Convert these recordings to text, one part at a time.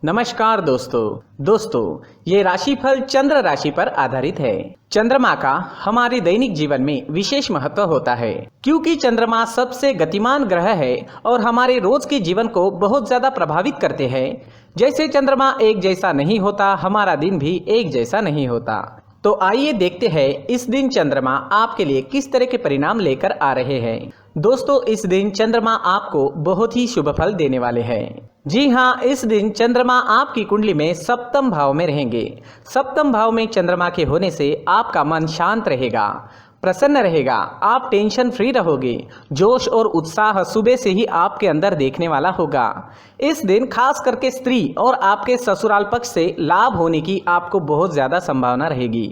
नमस्कार दोस्तों ये राशिफल चंद्र राशि पर आधारित है। चंद्रमा का हमारे दैनिक जीवन में विशेष महत्व होता है क्योंकि चंद्रमा सबसे गतिमान ग्रह है और हमारे रोज के जीवन को बहुत ज्यादा प्रभावित करते हैं। जैसे चंद्रमा एक जैसा नहीं होता, हमारा दिन भी एक जैसा नहीं होता। तो आइए देखते हैं इस दिन चंद्रमा आपके लिए किस तरह के परिणाम लेकर आ रहे हैं। दोस्तों, इस दिन चंद्रमा आपको बहुत ही शुभ फल देने वाले हैं। जी हाँ, इस दिन चंद्रमा आपकी कुंडली में सप्तम भाव में रहेंगे। सप्तम भाव में चंद्रमा के होने से आपका मन शांत रहेगा, प्रसन्न रहेगा, आप टेंशन फ्री रहोगे। जोश और उत्साह सुबह से ही आपके अंदर देखने वाला होगा। इस दिन खास करके स्त्री और आपके ससुराल पक्ष से लाभ होने की आपको बहुत ज़्यादा संभावना रहेगी।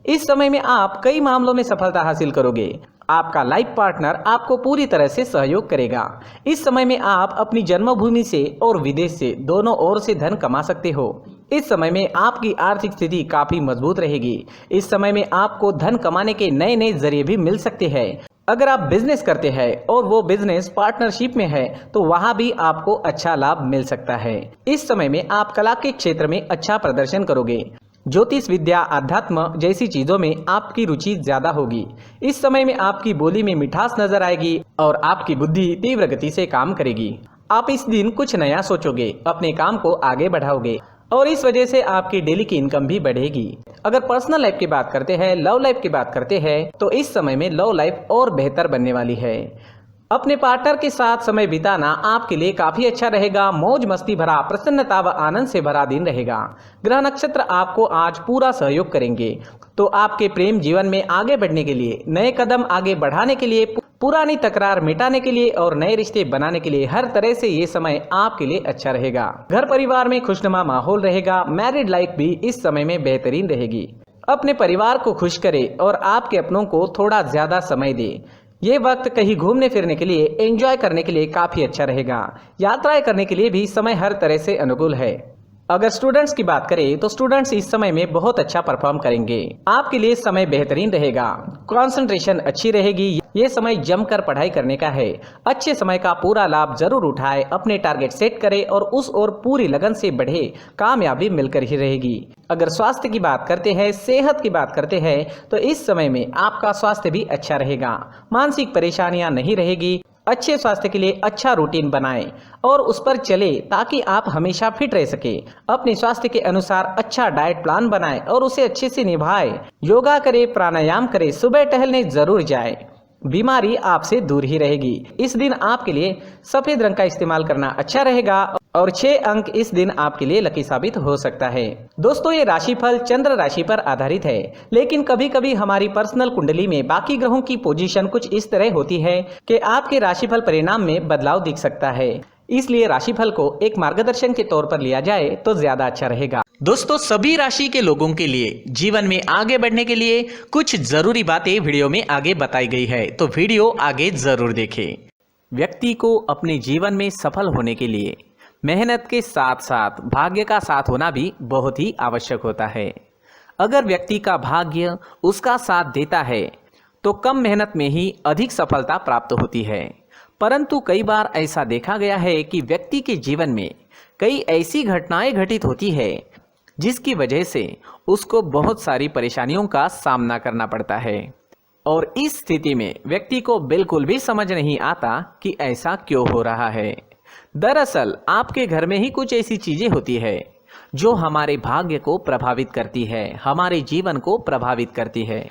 इस समय में आप कई मामलों में सफलता हासिल करोगे। आपका लाइफ पार्टनर आपको पूरी तरह से सहयोग करेगा। इस समय में आप अपनी जन्मभूमि से और विदेश से दोनों ओर से धन कमा सकते हो। इस समय में आपकी आर्थिक स्थिति काफी मजबूत रहेगी। इस समय में आपको धन कमाने के नए नए जरिए भी मिल सकते हैं। अगर आप बिजनेस करते हैं और वो बिजनेस पार्टनरशिप में है तो वहां भी आपको अच्छा लाभ मिल सकता है। इस समय में आप कला के क्षेत्र में अच्छा प्रदर्शन करोगे। ज्योतिष विद्या, अध्यात्म जैसी चीजों में आपकी रुचि ज्यादा होगी। इस समय में आपकी बोली में मिठास नजर आएगी और आपकी बुद्धि तीव्र गति से काम करेगी। आप इस दिन कुछ नया सोचोगे, अपने काम को आगे बढ़ाओगे और इस वजह से आपकी डेली की इनकम भी बढ़ेगी। अगर पर्सनल लाइफ की बात करते हैं, लव लाइफ की बात करते हैं तो इस समय में लव लाइफ और बेहतर बनने वाली है। अपने पार्टनर के साथ समय बिताना आपके लिए काफी अच्छा रहेगा। मौज मस्ती भरा, प्रसन्नता व आनंद से भरा दिन रहेगा। ग्रह नक्षत्र आपको आज पूरा सहयोग करेंगे। तो आपके प्रेम जीवन में आगे बढ़ने के लिए, नए कदम आगे बढ़ाने के लिए, पुरानी तकरार मिटाने के लिए और नए रिश्ते बनाने के लिए हर तरह से ये समय आपके लिए अच्छा रहेगा। घर परिवार में खुशनुमा माहौल रहेगा। मैरिड लाइफ भी इस समय में बेहतरीन रहेगी। अपने परिवार को खुश करे और आपके अपनों को थोड़ा ज्यादा समय दे। ये वक्त कहीं घूमने फिरने के लिए, एंजॉय करने के लिए काफी अच्छा रहेगा। यात्राएं करने के लिए भी समय हर तरह से अनुकूल है। अगर स्टूडेंट्स की बात करें तो स्टूडेंट्स इस समय में बहुत अच्छा परफॉर्म करेंगे। आपके लिए समय बेहतरीन रहेगा। कंसंट्रेशन अच्छी रहेगी। ये समय जमकर पढ़ाई करने का है। अच्छे समय का पूरा लाभ जरूर उठाए, अपने टारगेट सेट करे और उस ओर पूरी लगन से बढ़े। कामयाबी मिलकर ही रहेगी। अगर स्वास्थ्य की बात करते हैं, सेहत की बात करते हैं तो इस समय में आपका स्वास्थ्य भी अच्छा रहेगा। मानसिक परेशानियां नहीं रहेगी। अच्छे स्वास्थ्य के लिए अच्छा रूटीन बनाएं और उस पर चले ताकि आप हमेशा फिट रह सके। अपने स्वास्थ्य के अनुसार अच्छा डाइट प्लान बनाएं और उसे अच्छे से निभाएं। योगा करें, प्राणायाम करें, सुबह टहलने जरूर जाएं। बीमारी आपसे दूर ही रहेगी। इस दिन आपके लिए सफेद रंग का इस्तेमाल करना अच्छा रहेगा और 6 अंक इस दिन आपके लिए लकी साबित हो सकता है। दोस्तों, ये राशिफल चंद्र राशि पर आधारित है, लेकिन कभी कभी हमारी पर्सनल कुंडली में बाकी ग्रहों की पोजीशन कुछ इस तरह होती है कि आपके राशिफल परिणाम में बदलाव दिख सकता है। इसलिए राशिफल को एक मार्गदर्शन के तौर पर लिया जाए तो ज्यादा अच्छा रहेगा। दोस्तों, सभी राशि के लोगों के लिए जीवन में आगे बढ़ने के लिए कुछ जरूरी बातें वीडियो में आगे बताई गई है, तो वीडियो आगे जरूर देखें। व्यक्ति को अपने जीवन में सफल होने के लिए मेहनत के साथ साथ भाग्य का साथ होना भी बहुत ही आवश्यक होता है। अगर व्यक्ति का भाग्य उसका साथ देता है तो कम मेहनत में ही अधिक सफलता प्राप्त होती है। परंतु कई बार ऐसा देखा गया है कि व्यक्ति के जीवन में कई ऐसी घटनाएं घटित होती है जिसकी वजह से उसको बहुत सारी परेशानियों का सामना करना पड़ता है और इस स्थिति में व्यक्ति को बिल्कुल भी समझ नहीं आता कि ऐसा क्यों हो रहा है। दरअसल आपके घर में ही कुछ ऐसी चीजें होती है जो हमारे भाग्य को प्रभावित करती है, हमारे जीवन को प्रभावित करती है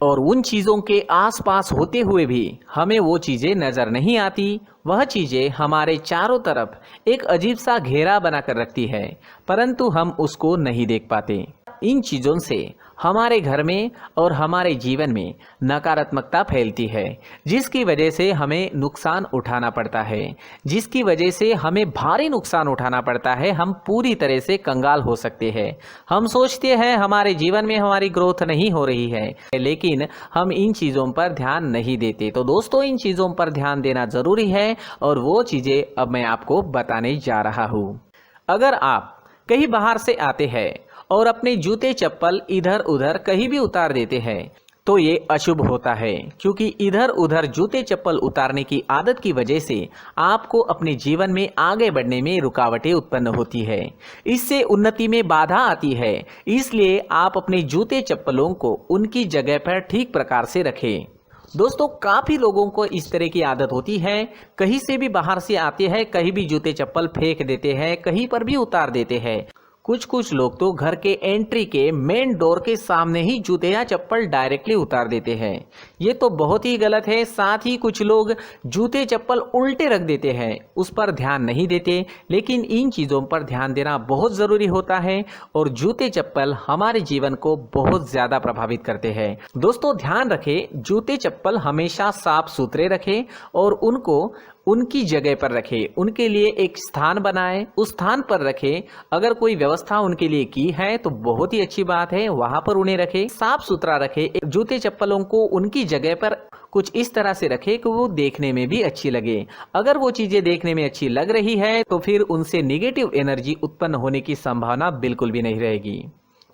और उन चीजों के आसपास होते हुए भी हमें वो चीजें नजर नहीं आती। वह चीजें हमारे चारों तरफ एक अजीब सा घेरा बनाकर रखती है, परंतु हम उसको नहीं देख पाते। इन चीजों से हमारे घर में और हमारे जीवन में नकारात्मकता फैलती है, जिसकी वजह से हमें नुकसान उठाना पड़ता है, जिसकी वजह से हमें भारी नुकसान उठाना पड़ता है। हम पूरी तरह से कंगाल हो सकते हैं। हम सोचते हैं हमारे जीवन में हमारी ग्रोथ नहीं हो रही है, लेकिन हम इन चीज़ों पर ध्यान नहीं देते। तो दोस्तों, इन चीज़ों पर ध्यान देना ज़रूरी है और वो चीज़ें अब मैं आपको बताने जा रहा हूँ। अगर आप कहीं बाहर से आते हैं और अपने जूते चप्पल इधर उधर कहीं भी उतार देते हैं तो ये अशुभ होता है, क्योंकि इधर उधर जूते चप्पल उतारने की आदत की वजह से आपको अपने जीवन में आगे बढ़ने में रुकावटें उत्पन्न होती है। इससे उन्नति में बाधा आती है। इसलिए आप अपने जूते चप्पलों को उनकी जगह पर ठीक प्रकार से रखें। दोस्तों, काफ़ी लोगों को इस तरह की आदत होती है, कहीं से भी बाहर से आते हैं, कहीं भी जूते चप्पल फेंक देते हैं, कहीं पर भी उतार देते हैं। कुछ लोग तो घर के एंट्री के मेन डोर के सामने ही जूते या चप्पल डायरेक्टली उतार देते हैं। ये तो बहुत ही गलत है। साथ ही कुछ लोग जूते चप्पल उल्टे रख देते हैं, उस पर ध्यान नहीं देते। लेकिन इन चीज़ों पर ध्यान देना बहुत ज़रूरी होता है और जूते चप्पल हमारे जीवन को बहुत ज़्यादा प्रभावित करते हैं। दोस्तों, ध्यान रखें, जूते चप्पल हमेशा साफ सुथरे रखें और उनको उनकी जगह पर रखें। उनके लिए एक स्थान बनाएं, उस स्थान पर रखें। अगर कोई व्यवस्था उनके लिए की है तो बहुत ही अच्छी बात है, वहां पर उन्हें रखें, साफ सुथरा रखें। जूते चप्पलों को उनकी जगह पर कुछ इस तरह से रखें कि वो देखने में भी अच्छी लगे। अगर वो चीजें देखने में अच्छी लग रही है तो फिर उनसे निगेटिव एनर्जी उत्पन्न होने की संभावना बिल्कुल भी नहीं रहेगी।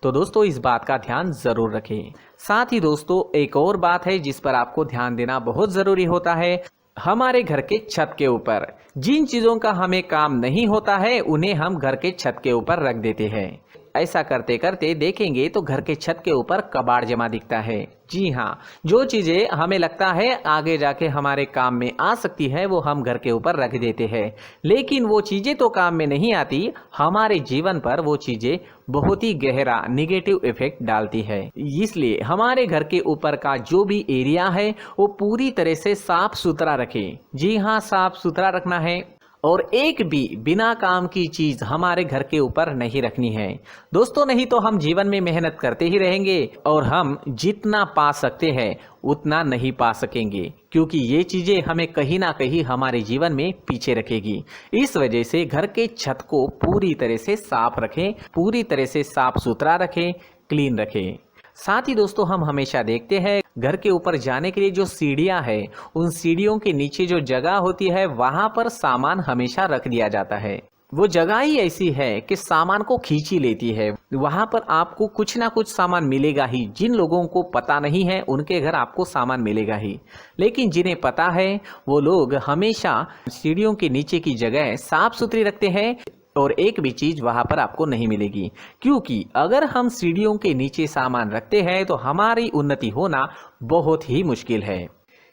तो दोस्तों, इस बात का ध्यान जरूर रखें। साथ ही दोस्तों, एक और बात है जिस पर आपको ध्यान देना बहुत जरूरी होता है। हमारे घर के छत के ऊपर जिन चीजों का हमें काम नहीं होता है उन्हें हम घर के छत के ऊपर रख देते हैं। ऐसा करते करते देखेंगे तो घर के छत के ऊपर कबाड़ जमा दिखता है। जी हाँ, जो चीजें हमें लगता है आगे जाके हमारे काम में आ सकती है वो हम घर के ऊपर रख देते हैं, लेकिन वो चीजें तो काम में नहीं आती। हमारे जीवन पर वो चीजें बहुत ही गहरा निगेटिव इफेक्ट डालती है। इसलिए हमारे घर के ऊपर का जो भी एरिया है वो पूरी तरह से साफ सुथरा रखें। जी हाँ, साफ सुथरा रखना है और एक भी बिना काम की चीज हमारे घर के ऊपर नहीं रखनी है। दोस्तों, नहीं तो हम जीवन में मेहनत करते ही रहेंगे और हम जितना पा सकते हैं उतना नहीं पा सकेंगे, क्योंकि ये चीजें हमें कहीं ना कहीं हमारे जीवन में पीछे रखेगी। इस वजह से घर के छत को पूरी तरह से साफ रखें, पूरी तरह से साफ सुथरा रखें, क्लीन रखें। साथ ही दोस्तों, हम हमेशा देखते हैं घर के ऊपर जाने के लिए जो सीढ़ियां है, उन सीढ़ियों के नीचे जो जगह होती है वहां पर सामान हमेशा रख दिया जाता है। वो जगह ही ऐसी है कि सामान को खींच ही लेती है। वहां पर आपको कुछ ना कुछ सामान मिलेगा ही। जिन लोगों को पता नहीं है उनके घर आपको सामान मिलेगा ही, लेकिन जिन्हें पता है वो लोग हमेशा सीढ़ियों के नीचे की जगह साफ सुथरी रखते हैं और एक भी चीज वहां पर आपको नहीं मिलेगी। क्योंकि अगर हम सीढ़ियों के नीचे सामान रखते हैं तो हमारी उन्नति होना बहुत ही मुश्किल है।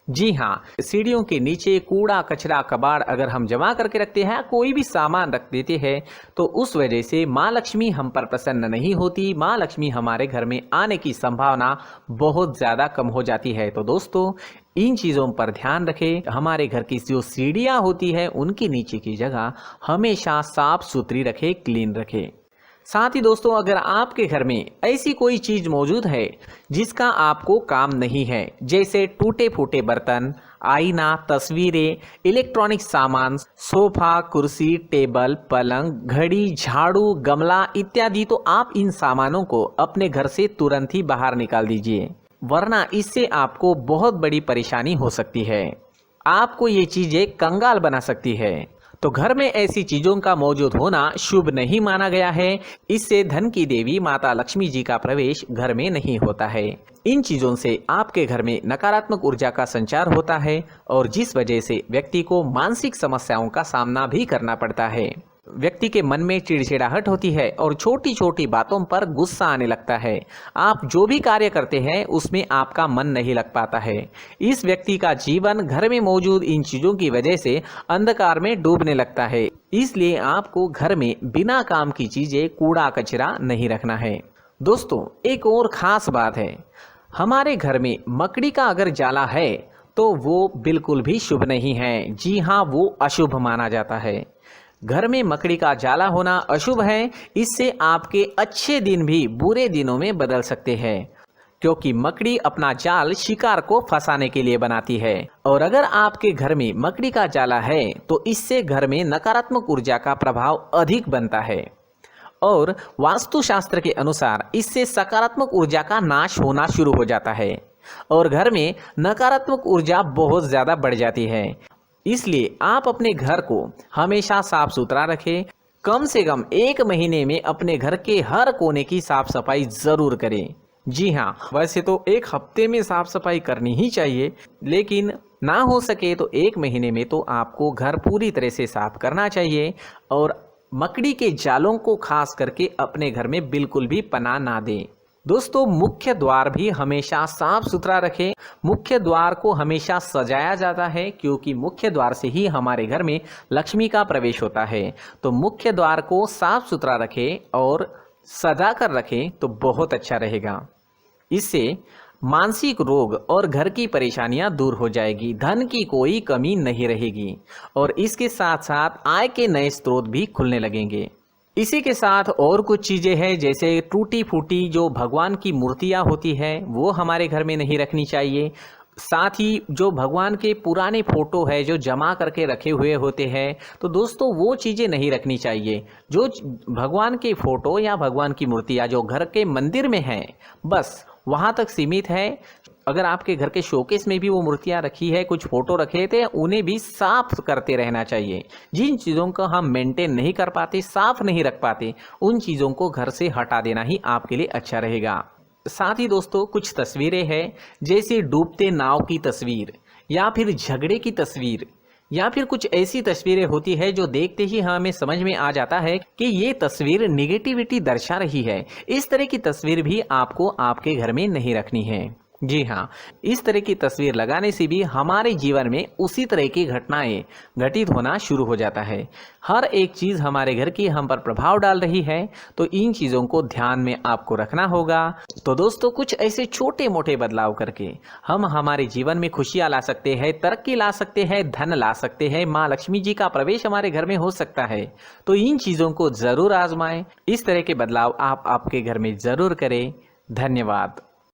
जी हाँ, सीढ़ियों के नीचे कूड़ा कचरा कबाड़ अगर हम जमा करके रखते हैं, कोई भी सामान रख देते हैं, तो उस वजह से माँ लक्ष्मी हम पर प्रसन्न नहीं होती। माँ लक्ष्मी हमारे घर में आने की संभावना बहुत ज़्यादा कम हो जाती है। तो दोस्तों, इन चीज़ों पर ध्यान रखें। हमारे घर की जो सीढ़ियाँ होती है उनकी नीचे की जगह हमेशा साफ सुथरी रखें, क्लीन रखें। साथ ही दोस्तों, अगर आपके घर में ऐसी कोई चीज मौजूद है जिसका आपको काम नहीं है, जैसे टूटे फूटे बर्तन, आईना, तस्वीरें, इलेक्ट्रॉनिक सामान, सोफा, कुर्सी, टेबल, पलंग, घड़ी, झाड़ू, गमला इत्यादि, तो आप इन सामानों को अपने घर से तुरंत ही बाहर निकाल दीजिए, वरना इससे आपको बहुत बड़ी परेशानी हो सकती है। आपको ये चीजें कंगाल बना सकती है। तो घर में ऐसी चीजों का मौजूद होना शुभ नहीं माना गया है। इससे धन की देवी माता लक्ष्मी जी का प्रवेश घर में नहीं होता है। इन चीजों से आपके घर में नकारात्मक ऊर्जा का संचार होता है और जिस वजह से व्यक्ति को मानसिक समस्याओं का सामना भी करना पड़ता है। व्यक्ति के मन में चिड़चिड़ाहट होती है और छोटी छोटी बातों पर गुस्सा आने लगता है। आप जो भी कार्य करते हैं उसमें आपका मन नहीं लग पाता है। इस व्यक्ति का जीवन घर में मौजूद इन चीजों की वजह से अंधकार में डूबने लगता है। इसलिए आपको घर में बिना काम की चीजें, कूड़ा कचरा नहीं रखना है। दोस्तों, एक और खास बात है, हमारे घर में मकड़ी का अगर जाला है तो वो बिल्कुल भी शुभ नहीं है। जी हाँ, वो अशुभ माना जाता है। घर में मकड़ी का जाला होना अशुभ है। इससे आपके अच्छे दिन भी बुरे दिनों में बदल सकते हैं, क्योंकि मकड़ी अपना जाल शिकार को फंसाने के लिए बनाती है। और अगर आपके घर में मकड़ी का जाला है तो इससे घर में नकारात्मक ऊर्जा का प्रभाव अधिक बनता है और वास्तुशास्त्र के अनुसार इससे सकारात्मक ऊर्जा का नाश होना शुरू हो जाता है और घर में नकारात्मक ऊर्जा बहुत ज़्यादा बढ़ जाती है। इसलिए आप अपने घर को हमेशा साफ सुथरा रखें। कम से कम 1 महीने में अपने घर के हर कोने की साफ सफाई जरूर करें। जी हाँ, वैसे तो एक हफ्ते में साफ सफाई करनी ही चाहिए, लेकिन ना हो सके तो 1 महीने में तो आपको घर पूरी तरह से साफ करना चाहिए और मकड़ी के जालों को खास करके अपने घर में बिल्कुल भी पनाह ना दें। दोस्तों, मुख्य द्वार भी हमेशा साफ सुथरा रखें। मुख्य द्वार को हमेशा सजाया जाता है क्योंकि मुख्य द्वार से ही हमारे घर में लक्ष्मी का प्रवेश होता है। तो मुख्य द्वार को साफ सुथरा रखें और सजा कर रखें तो बहुत अच्छा रहेगा। इससे मानसिक रोग और घर की परेशानियां दूर हो जाएगी, धन की कोई कमी नहीं रहेगी और इसके साथ साथ आय के नए स्रोत भी खुलने लगेंगे। इसी के साथ और कुछ चीज़ें हैं, जैसे टूटी फूटी जो भगवान की मूर्तियां होती है वो हमारे घर में नहीं रखनी चाहिए। साथ ही जो भगवान के पुराने फोटो है जो जमा करके रखे हुए होते हैं, तो दोस्तों वो चीज़ें नहीं रखनी चाहिए। जो भगवान के फोटो या भगवान की मूर्तियां जो घर के मंदिर में हैं, बस वहाँ तक सीमित है। अगर आपके घर के शोकेस में भी वो मूर्तियां रखी है, कुछ फोटो रखे थे, उन्हें भी साफ करते रहना चाहिए। जिन चीज़ों को हम मेंटेन नहीं कर पाते, साफ नहीं रख पाते, उन चीज़ों को घर से हटा देना ही आपके लिए अच्छा रहेगा। साथ ही दोस्तों, कुछ तस्वीरें हैं, जैसे डूबते नाव की तस्वीर या फिर झगड़े की तस्वीर या फिर कुछ ऐसी तस्वीरें होती है जो देखते ही हमें समझ में आ जाता है कि ये तस्वीर निगेटिविटी दर्शा रही है। इस तरह की तस्वीर भी आपको आपके घर में नहीं रखनी है। जी हाँ, इस तरह की तस्वीर लगाने से भी हमारे जीवन में उसी तरह की घटनाएं घटित होना शुरू हो जाता है। हर एक चीज़ हमारे घर की हम पर प्रभाव डाल रही है, तो इन चीज़ों को ध्यान में आपको रखना होगा। तो दोस्तों, कुछ ऐसे छोटे मोटे बदलाव करके हम हमारे जीवन में खुशियाँ ला सकते हैं, तरक्की ला सकते हैं, धन ला सकते हैं, माँ लक्ष्मी जी का प्रवेश हमारे घर में हो सकता है। तो इन चीज़ों को ज़रूर आजमाएं। इस तरह के बदलाव आप आपके घर में ज़रूर करें। धन्यवाद।